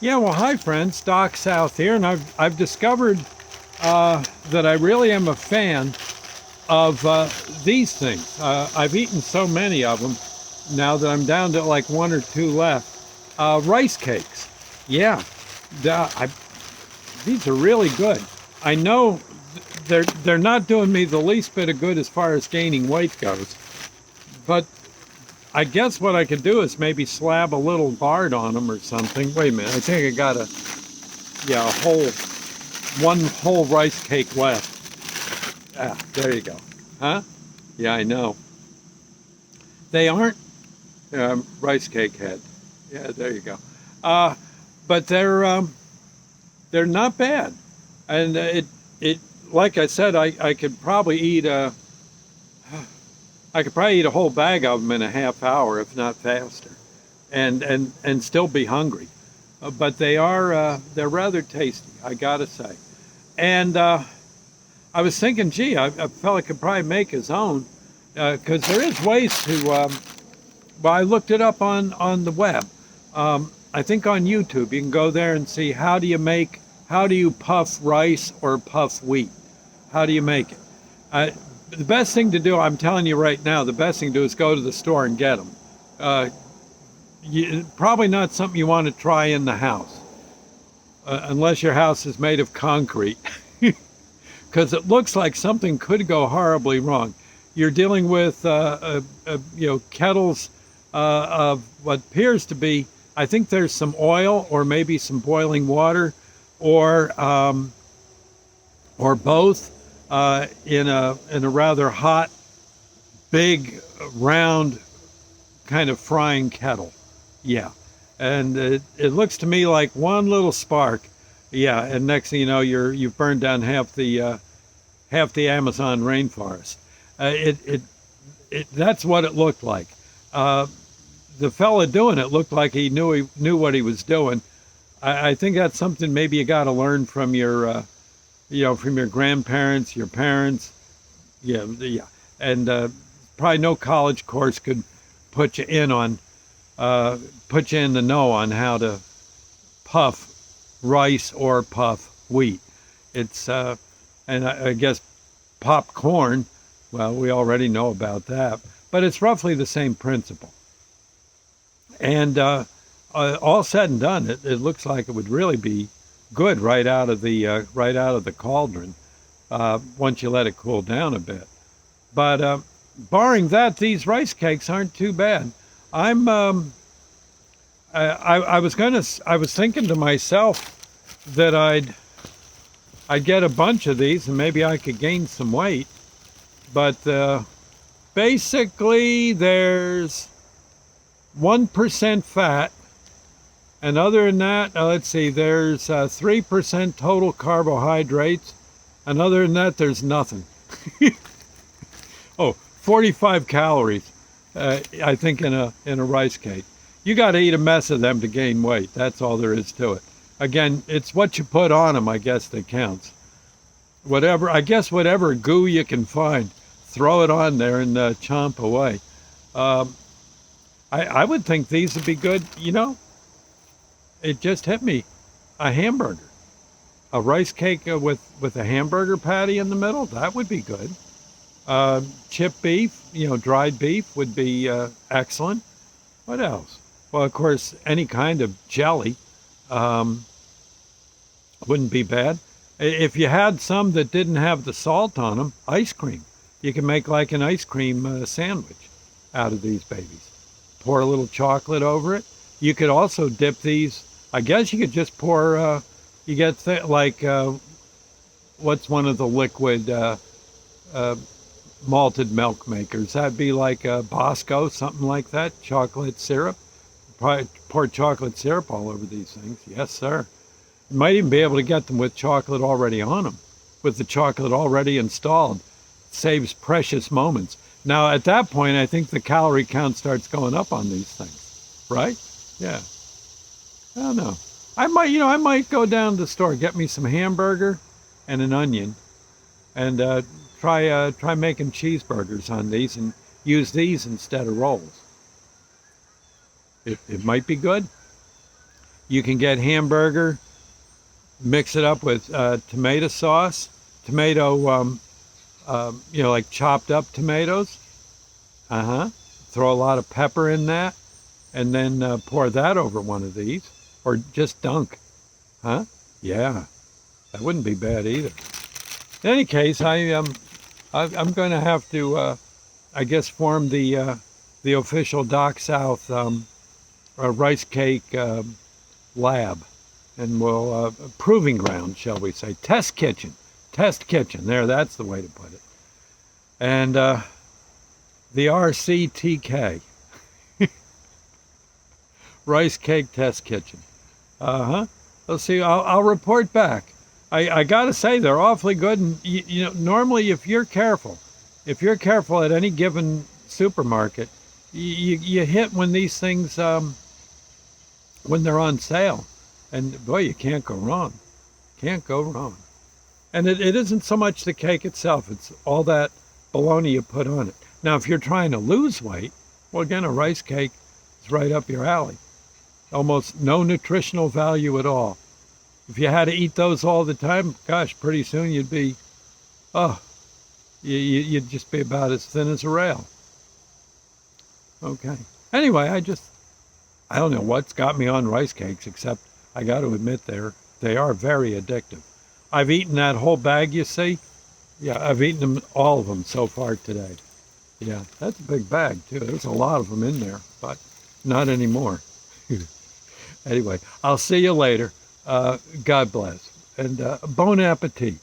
Yeah, well, hi, friends. Doc South here, and I've discovered that I really am a fan of these things. I've eaten so many of them now that I'm down to like one or two left. Rice cakes. Yeah, I, these are really good. I know they're not doing me the least bit of good as far as gaining weight goes, but I guess what I could do is maybe slab a little lard on them or something. Wait a minute, I think I got a whole one whole rice cake left. Ah, there you go. Huh? Yeah, I know. They aren't rice cake head. Yeah, there you go. Uh, but they're not bad, and it like I said, I could probably eat a whole bag of them in a half hour, if not faster, and still be hungry. But they're rather tasty, I gotta say. And I was thinking, gee, a fella could probably make his own, because there is ways to. Well, I looked it up on the web. I think on YouTube you can go there and see how do you puff rice or puff wheat? How do you make it? The best thing to do, I'm telling you right now, the best thing to do is go to the store and get them. Probably not something you want to try in the house, unless your house is made of concrete, because it looks like something could go horribly wrong. You're dealing with kettles of what appears to be, I think there's some oil or maybe some boiling water, or both, in a rather hot, big, round kind of frying kettle. Yeah, and it looks to me like one little spark. Yeah, and next thing you know, you've burned down half the Amazon rainforest. That's what it looked like. The fella doing it looked like he knew what he was doing. I think that's something maybe you got to learn from from your grandparents, your parents. Yeah, and probably no college course could put you in on put you in the know on how to puff rice or puff wheat. It's and I guess popcorn. Well, we already know about that, but it's roughly the same principle. And all said and done, it looks like it would really be good right out of the cauldron once you let it cool down a bit. But barring that, these rice cakes aren't too bad. I'm I was thinking to myself that I'd get a bunch of these and maybe I could gain some weight. But basically, there's 1% fat, and other than that, let's see, there's 3% total carbohydrates, and other than that, there's nothing. Oh, 45 calories, I think, in a rice cake. You got to eat a mess of them to gain weight. That's all there is to it. Again, it's what you put on them, I guess, that counts. Whatever goo you can find, throw it on there and chomp away. I would think these would be good. It just hit me. A hamburger. A rice cake with a hamburger patty in the middle, that would be good. Chipped beef, dried beef would be excellent. What else? Well, of course, any kind of jelly wouldn't be bad. If you had some that didn't have the salt on them, ice cream. You can make like an ice cream sandwich out of these babies. Pour a little chocolate over it. You could also dip these. I guess you could just pour. You get what's one of the liquid malted milk makers? That'd be like Bosco, something like that. Chocolate syrup. Probably pour chocolate syrup all over these things. Yes, sir. You might even be able to get them with chocolate already on them, with the chocolate already installed. Saves precious moments. Now, at that point, I think the calorie count starts going up on these things, right? Yeah. I don't know. I might go down to the store, get me some hamburger and an onion, and try making cheeseburgers on these and use these instead of rolls. It might be good. You can get hamburger, mix it up with tomato sauce, like chopped up tomatoes. Throw a lot of pepper in that, and then pour that over one of these, or just dunk. Yeah, that wouldn't be bad either. In any case, I'm going to have to, I guess, form the official Doc South rice cake lab, and we'll proving ground, shall we say, test kitchen. There, that's the way to put it. And the RCTK, rice cake test kitchen. Let's see. I'll report back. I got to say, they're awfully good. And you know, normally if you're careful at any given supermarket, you hit when these things when they're on sale, and boy, you can't go wrong. Can't go wrong. And it isn't so much the cake itself; it's all that bologna you put on it. Now, if you're trying to lose weight, well, again, a rice cake is right up your alley. Almost no nutritional value at all. If you had to eat those all the time, gosh, pretty soon you'd be, you'd just be about as thin as a rail. Okay. Anyway, I don't know what's got me on rice cakes, except I got to admit they are very addictive. I've eaten that whole bag, you see. Yeah, I've eaten all of them so far today. Yeah, that's a big bag too. There's a lot of them in there, but not anymore. Anyway, I'll see you later. God bless, and bon appetit.